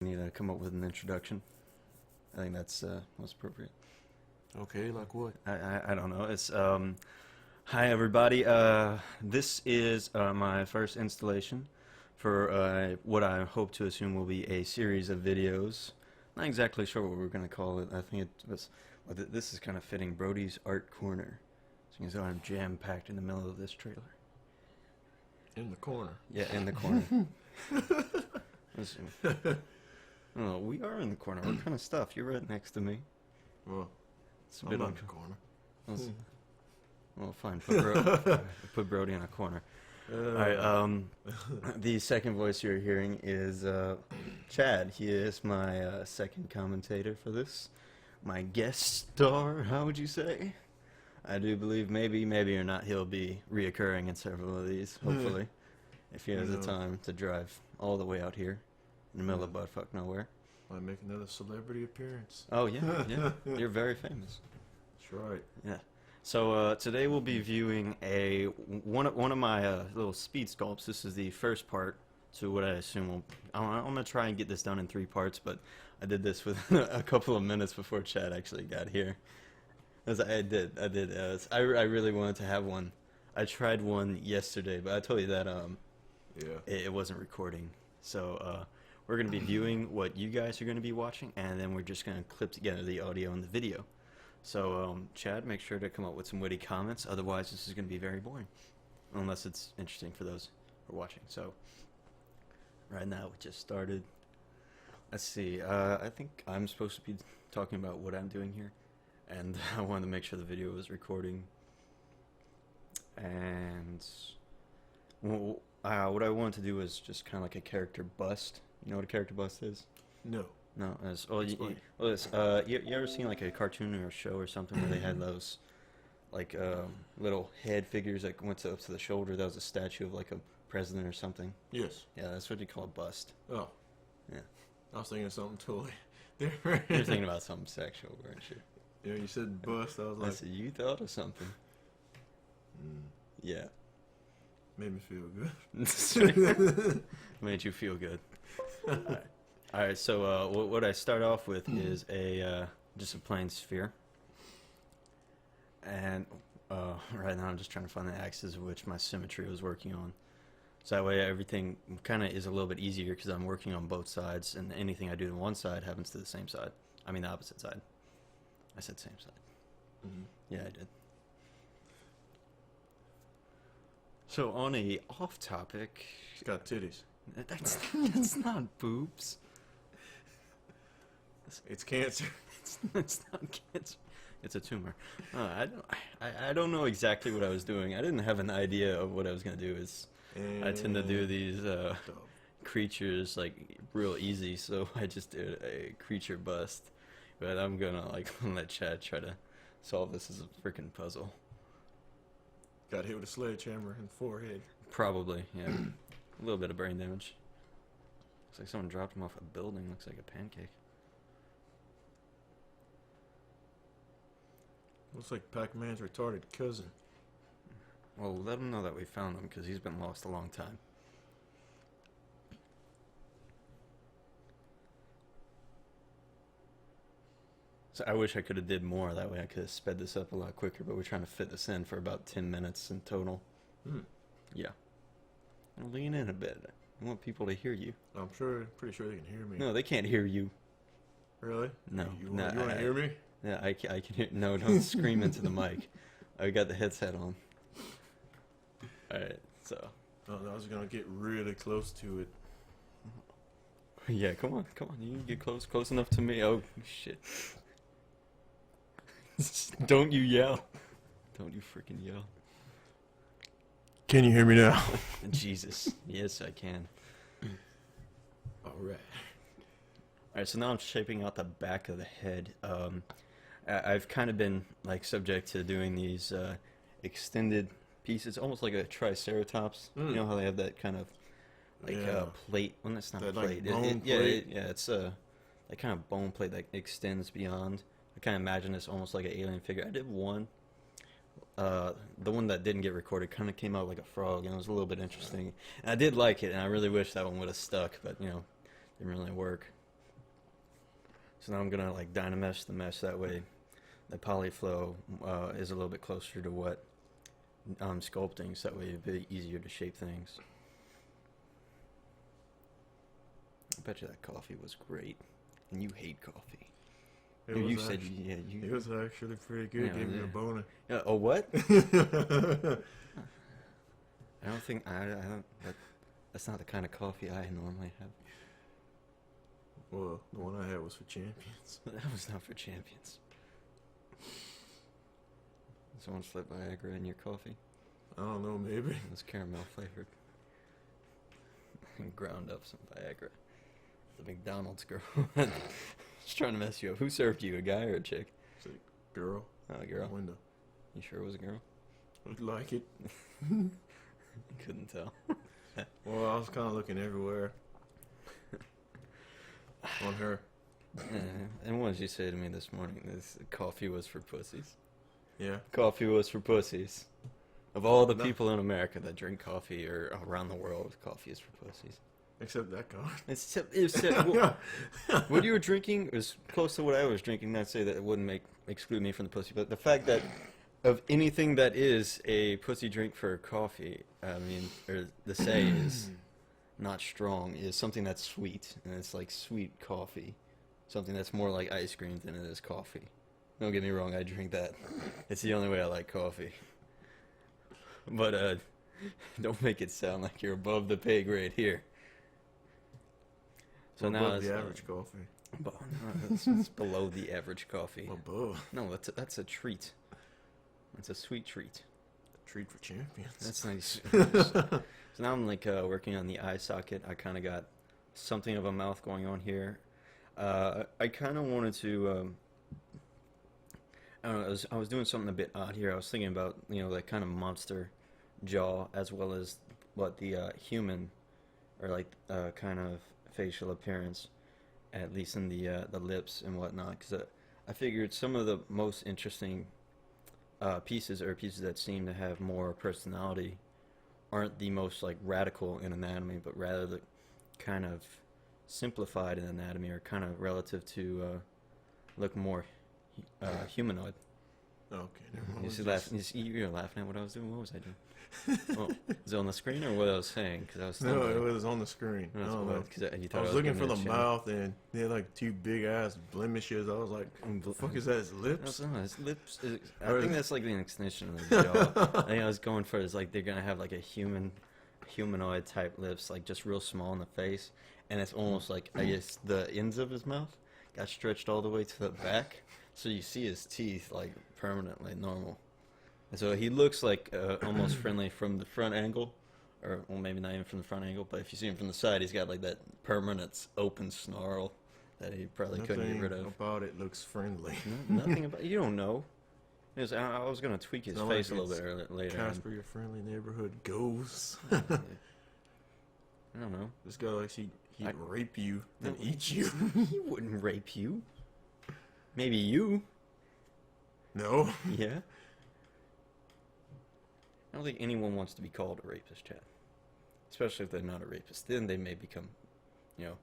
Need to come up with an introduction. I think that's most appropriate. Okay, like what? I don't know. It's hi everybody. This is my first installation for what I hope to assume will be a series of videos. Not exactly sure what we're gonna call it. I think it was. Well, this is kind of fitting. Brody's Art Corner. Seeing as though I'm jam packed in the middle of this trailer. In the corner. Yeah, in the corner. Oh, we are in the corner. What kind of stuff? You're right next to me. Well, It's a I'm bit not in the corner. Well, fine. Put Brody in a corner. All right. The second voice you're hearing is Chad. He is my second commentator for this. My guest star. How would you say? I do believe maybe or not he'll be reoccurring in several of these. Hopefully, if he has the time to drive all the way out here in the middle of buttfuck nowhere. Might make another celebrity appearance. Oh yeah, yeah. You're very famous. That's right. Yeah. So today we'll be viewing one of my little speed sculpts. This is the first part to what I assume I'm gonna try and get this done in 3 parts, but I did this within a couple of minutes before Chad actually got here. As I did. I really wanted to have one. I tried one yesterday, but I told you that it wasn't recording. So we're gonna be viewing what you guys are gonna be watching, and then we're just gonna clip together the audio and the video. So, Chad, make sure to come up with some witty comments. Otherwise, this is going to be very boring. Unless it's interesting for those who are watching. So, right now, we just started. Let's see. I think I'm supposed to be talking about what I'm doing here. And I wanted to make sure the video was recording. And what I wanted to do was just kind of like a character bust. You know what a character bust is? No. No, you ever seen like a cartoon or a show or something where they had those like little head figures that went up to the shoulder? That was a statue of like a president or something. Yes. Yeah, that's what you call a bust. Oh. Yeah. I was thinking of something totally different. You're thinking about something sexual, weren't you? Yeah, you said bust. I was like, I said you thought of something. Yeah. Made me feel good. Made you feel good. All right, so what I start off with is just a plain sphere, and right now I'm just trying to find the axis of which my symmetry was working on, so that way everything kind of is a little bit easier because I'm working on both sides, and anything I do to one side happens to the same side. I mean the opposite side. I said same side. Yeah, I did. So on a off topic, She's got titties. that's not boobs. It's cancer. It's not cancer. It's a tumor. I don't know exactly what I was doing. I didn't have an idea of what I was gonna do. I tend to do these creatures like real easy, so I just did a creature bust. But I'm gonna let Chad try to solve this as a freaking puzzle. Got hit with a sledgehammer in the forehead. Probably, yeah. A little bit of brain damage. Looks like someone dropped him off a building. Looks like a pancake. Looks like Pac-Man's retarded cousin. Well, let him know that we found him because he's been lost a long time. So I wish I could have did more. That way I could have sped this up a lot quicker. But we're trying to fit this in for about 10 minutes in total. Yeah. And lean in a bit. I want people to hear you. I'm pretty sure they can hear me. No, they can't hear you. Really? No. You want to hear me? Yeah, I can hear. No, don't scream into the mic. I got the headset on. Alright, so. Oh, I was going to get really close to it. Yeah, come on. You can get close enough to me. Oh, shit. Don't you yell. Don't you freaking yell. Can you hear me now? Jesus. Yes, I can. Alright. Alright, so now I'm shaping out the back of the head. I've kind of been subject to doing these extended pieces, almost like a triceratops. You know how they have that kind of plate? Well, that's not that, a plate. Plate? Yeah, it's that kind of bone plate that extends beyond. I kind of imagine this almost like an alien figure. I did one. The one that didn't get recorded kind of came out like a frog, and it was a little bit interesting. And I did like it, and I really wish that one would have stuck, but didn't really work. So now I'm gonna like dynamesh the mesh that way. The polyflow is a little bit closer to what I'm sculpting, so that way it'd be easier to shape things. I bet you that coffee was great, and you hate coffee. You said you. It was actually pretty good. Yeah, Gave me yeah. a boner. Oh, what? I don't think I don't. That's not the kind of coffee I normally have. Well, the one I had was for champions. That was not for champions. Someone slipped Viagra in your coffee? I don't know, maybe. It was caramel flavored. Ground up some Viagra. The McDonald's girl. Just trying to mess you up. Who served you, a guy or a chick? It's a girl. Oh, a girl. Window. You sure it was a girl? Looked like it. Couldn't tell. Well, I was kind of looking everywhere. On her. And what did you say to me this morning? This coffee was for pussies. Yeah. Coffee was for pussies. Of all the No. people in America that drink coffee or around the world, coffee is for pussies. Except that guy. What you were drinking was close to what I was drinking. Not to say that it wouldn't exclude me from the pussy, but the fact that of anything that is a pussy drink for coffee, I mean, or the say is not strong, is something that's sweet, and it's like sweet coffee. Something that's more like ice cream than it is coffee. Don't get me wrong, I drink that. It's the only way I like coffee. But don't make it sound like you're above the pay grade here. So now Above it's the average coffee. it's below the average coffee. Above. No, that's a treat. That's a sweet treat. Treat for champions. That's nice. So now I'm like working on the eye socket. I kind of got something of a mouth going on here. I kind of wanted to. I don't know. I was doing something a bit odd here. I was thinking about that kind of monster jaw as well as what the human or like kind of facial appearance, at least in the lips and whatnot. Because I figured some of the most interesting pieces or pieces that seem to have more personality aren't the most like radical in anatomy, but rather the kind of simplified in anatomy or kind of relative to look more humanoid. Okay. Never mind. You're laughing at what I was doing. What was I doing? Oh, was it on the screen or what I was saying? Because I was No, thinking, it was on the screen. I don't know. you I thought was looking for the giving it a mouth, and they had like two big ass blemishes. I was like, "The fuck is that? His lips?" No, his lips. I think that's like the extension of the jaw. I think I was going for is like they're gonna have like a humanoid type lips, like just real small in the face, and it's almost like I guess the ends of his mouth got stretched all the way to the back, so you see his teeth like permanently normal. And so he looks like almost friendly from the front angle, or well, maybe not even from the front angle, but if you see him from the side, he's got like that permanent open snarl that he probably couldn't get rid of. Nothing about it looks friendly. Nothing about you don't know. I was gonna tweak his It's not face like a little it's bit later. Casper, your friendly neighborhood ghost. I don't know. This guy like he'd rape you and No. eat you. He wouldn't rape you. Maybe you. No. Yeah. I don't think anyone wants to be called a rapist, Chad. Especially if they're not a rapist. Then they may become,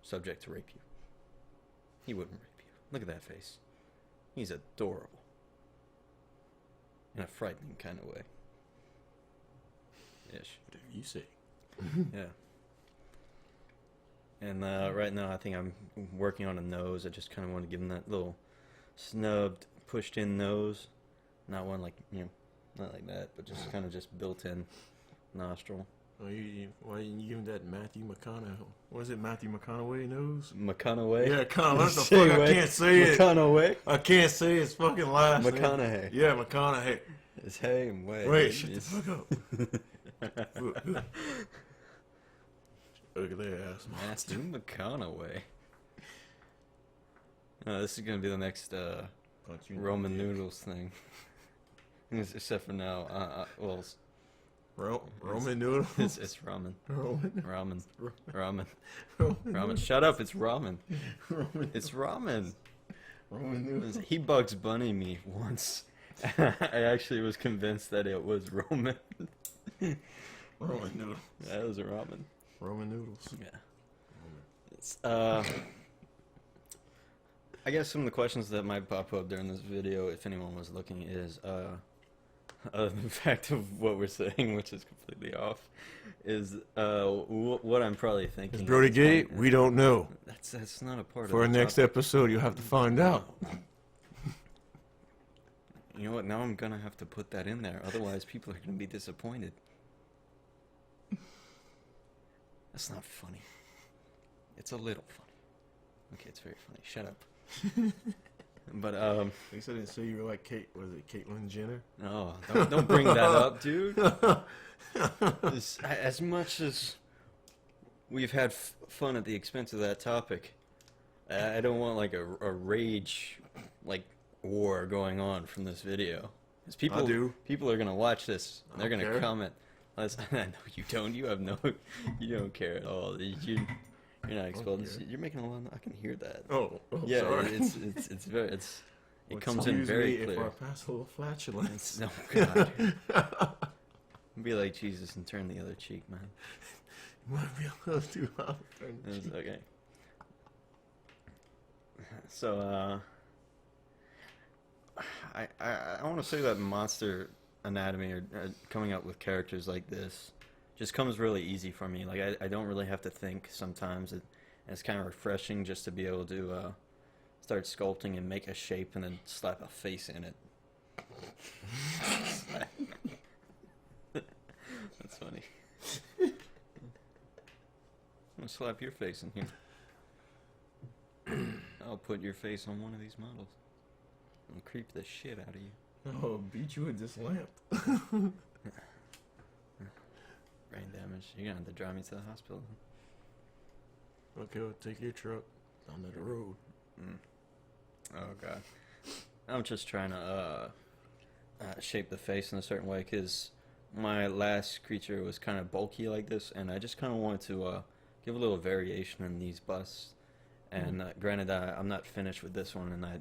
subject to rape you. He wouldn't rape you. Look at that face. He's adorable. In a frightening kind of way. Ish. Whatever you say. Yeah. And right now I think I'm working on a nose. I just kind of want to give him that little snubbed, pushed in nose. Not one like, not like that, but just kind of just built-in nostril. Oh, why didn't you give him that Matthew McConaughey? What is it, Matthew McConaughey nose? McConaughey? Yeah, what the fuck? I can't say it. McConaughey? I can't say his fucking last name. McConaughey. Yeah, McConaughey. It's hey, wait. Wait, shut the fuck up. Ugly ass monster. Matthew McConaughey. This is gonna be the next Punch you in the Roman dick. noodles thing. Except for now, Roman noodles? it's ramen. Roman? Ramen. Shut up, it's ramen. Roman. It's ramen. Roman noodles. He Bugs Bunny me once. I actually was convinced that it was Roman. Roman noodles. That was a ramen. Roman noodles. Yeah. It's, I I guess some of the questions that might pop up during this video, if anyone was looking, is the fact of what we're saying, which is completely off, is what I'm probably thinking. Is Brody at this gay? point. We don't know. That's not a part For our of the next topic. episode, you'll have to find out. You know what? Now I'm gonna have to put that in there. Otherwise, people are gonna be disappointed. That's not funny. It's a little funny. Okay, it's very funny. Shut up. But At least I didn't say you were like Caitlyn Jenner? no, don't bring that up, dude. As much as we've had fun at the expense of that topic, I don't want like a rage like war going on from this video. Because people are gonna watch this. And they're I don't gonna care. comment. I know you don't. You have no. You don't care at all. You're not exposed. care. You're making a lot. I can hear that. Oh, Yeah, sorry. it's very it Well, comes in excuse very me clear. if I pass a little flatulence. No, God. Be like Jesus and turn the other cheek, man. Might be a little too loud. It's okay. So, I want to say that Monster Anatomy or coming up with characters like this just comes really easy for me. Like, I don't really have to think sometimes. And it's kind of refreshing just to be able to start sculpting and make a shape and then slap a face in it. That's funny. I'm gonna slap your face in here. I'll put your face on one of these models. I'll creep the shit out of you. Oh, beat you with this lamp. Brain damage. You're gonna have to drive me to the hospital. Okay, well, take your truck down to the road. Oh god. I'm just trying to shape the face in a certain way because my last creature was kind of bulky like this, and I just kind of wanted to give a little variation in these busts. And granted, I'm not finished with this one, and I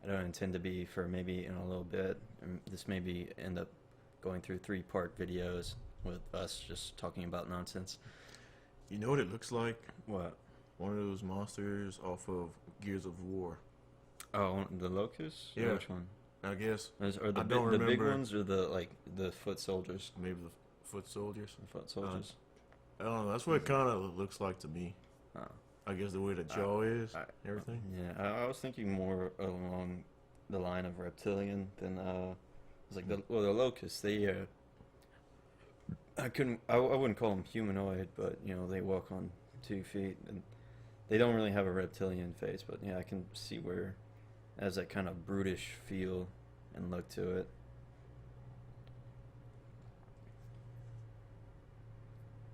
don't intend to be for maybe in a little bit. This maybe end up going through 3-part videos with us just talking about nonsense. You know what it looks like? What? One of those monsters off of Gears of War. Oh, the locusts? Yeah. Which one? I guess Or the I don't the big remember. ones, or the foot soldiers? maybe the foot soldiers. The foot soldiers. I don't know. That's what it kind of looks like to me. Oh. I guess the way the jaw is, I- everything. Yeah, I was thinking more along the line of reptilian than it's like the locusts. They I wouldn't call them humanoid, but you know they walk on 2 feet and they don't really have a reptilian face. But yeah, I can see where it has that kind of brutish feel and look to it.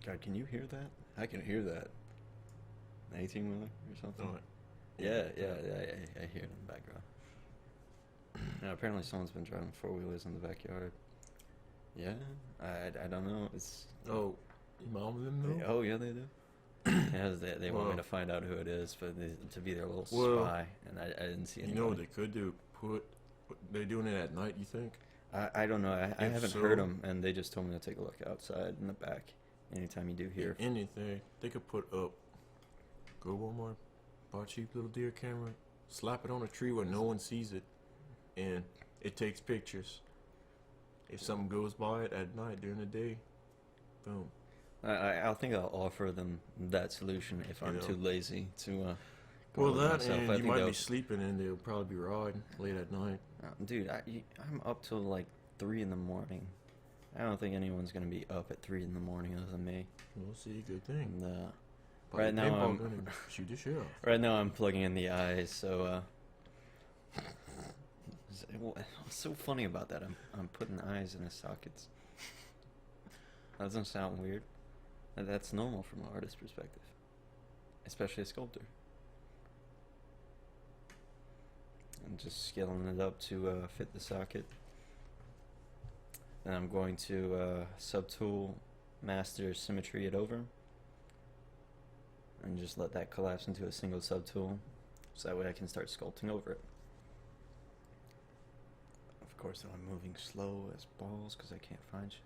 God, can you hear that? I can hear that. 18-wheeler or something. Oh, Yeah, I hear it in the background. Now, apparently someone's been driving 4-wheelers in the backyard. Yeah, I don't know. It's oh, your mom and them know? oh yeah, they do. Yeah, they want me Well- to find out who it is, but to be their little Well, spy, and I didn't see You anybody. know what they could do? They're doing it at night, you think? I don't know. I If haven't so- heard them, and they just told me to take a look outside in the back. Anytime you do hear, Anything. They could put up, go to Walmart, buy a cheap little deer camera, slap it on a tree where no one sees it, and it takes pictures. If something goes by it at night during the day, boom. I think I'll offer them that solution if I'm know. too lazy to. Go Well, with that myself. I and you think might they'll- be sleeping and they'll probably be riding late at night. Dude, I'm up till like 3 in the morning. I don't think anyone's gonna be up at 3 in the morning other than me. We'll see, good thing. And, Buy right a now paintball I'm- gun and shoot the shit off. right now I'm plugging in the eyes, so what's so funny about that? I'm putting eyes in his sockets. That doesn't sound weird. That's normal from an artist's perspective, especially a sculptor. And just scaling it up to fit the socket. Then I'm going to subtool master symmetry it over and just let that collapse into a single subtool so that way I can start sculpting over it. Of course, I'm moving slow as balls because I can't find shit.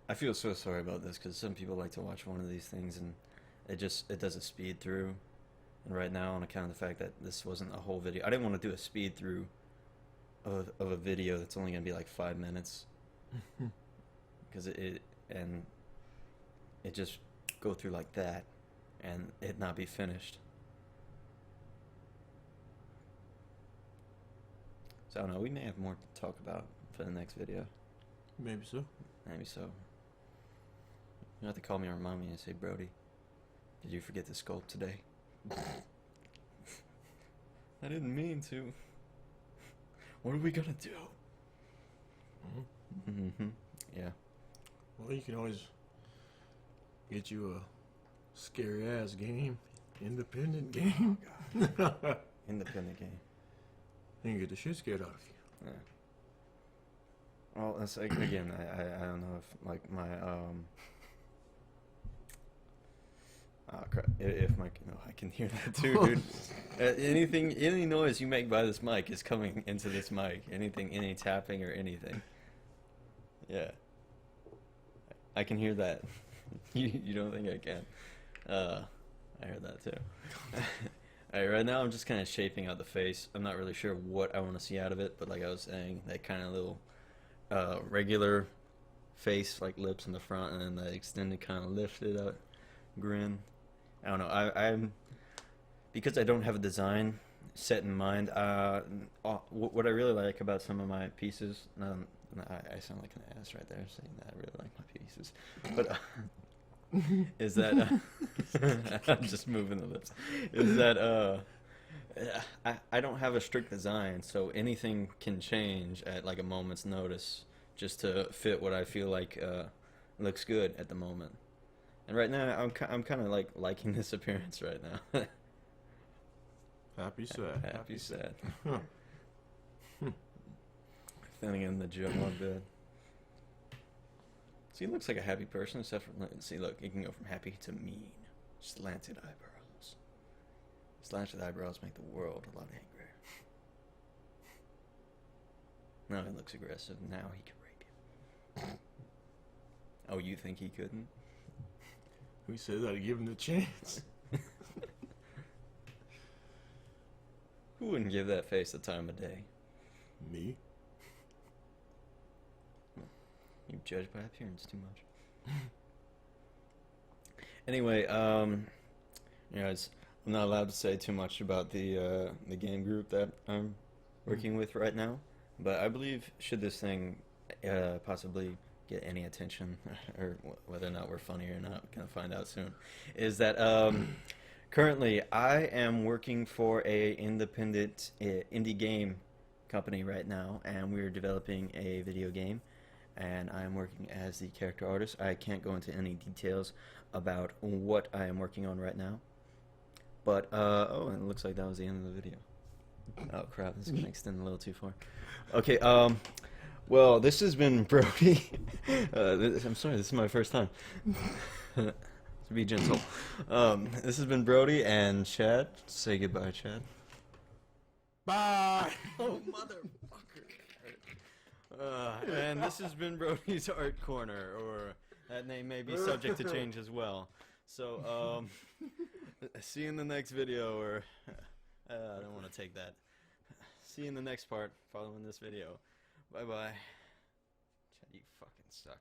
I feel so sorry about this because some people like to watch one of these things and it does a speed through And right now, on account of the fact that this wasn't a whole video, I didn't want to do a speed through of a video that's only gonna be like 5 minutes, because it just go through like that, and it not be finished. So I don't know. We may have more to talk about for the next video. Maybe so. Maybe so. You have to call me or remind me and say, Brody, did you forget to sculpt today? I didn't mean to. What are we gonna do? Yeah. Well, you can always get you a scary ass game, independent game. Independent game. And you get the shit scared out of you. Yeah. Well, that's like, again. I don't know if like my crap. If my no, I can hear that too, dude. Any noise you make by this mic is coming into this mic. Any tapping or anything. Yeah. I can hear that. You don't think I can? I heard that too. Alright, right now I'm just kind of shaping out the face. I'm not really sure what I want to see out of it, but like I was saying, that kind of little regular face, like lips in the front, and then the extended kind of lifted up grin. I don't know. I'm because I don't have a design set in mind. What I really like about some of my pieces, I sound like an ass right there saying that I really like my pieces, but is that I'm just moving the lips. Is that I don't have a strict design, so anything can change at like a moment's notice, just to fit what I feel like looks good at the moment. And right now, I'm kind of like liking this appearance right now. Happy sad. Happy sad. Standing in the gym on bed. See, he looks like a happy person, except for, see, look, he can go from happy to mean. Slanted eyebrows. Slanted eyebrows make the world a lot angrier. Now he looks aggressive. Now he can rape you. Oh, you think he couldn't? Who says I'd give him the chance? Who wouldn't give that face the time of day? Me? You judge by appearance too much. Anyway, you guys, I'm not allowed to say too much about the game group that I'm working with right now, but I believe should this thing possibly get any attention, or whether or not we're funny or not, we're gonna find out soon, is that currently I am working for a independent indie game company right now, and we're developing a video game, and I am working as the character artist. I can't go into any details about what I am working on right now, but oh, and it looks like that was the end of the video. Oh crap, this is gonna extend a little too far. Okay, well, this has been Brody. I'm sorry, this is my first time. To be gentle. This has been Brody and Chad. Say goodbye, Chad. Bye! Oh, motherfucker. And this has been Brody's Art Corner, or that name may be subject to change as well. So, see you in the next video, or I don't want to take that. See you in the next part following this video. Bye-bye. Chad, you fucking suck.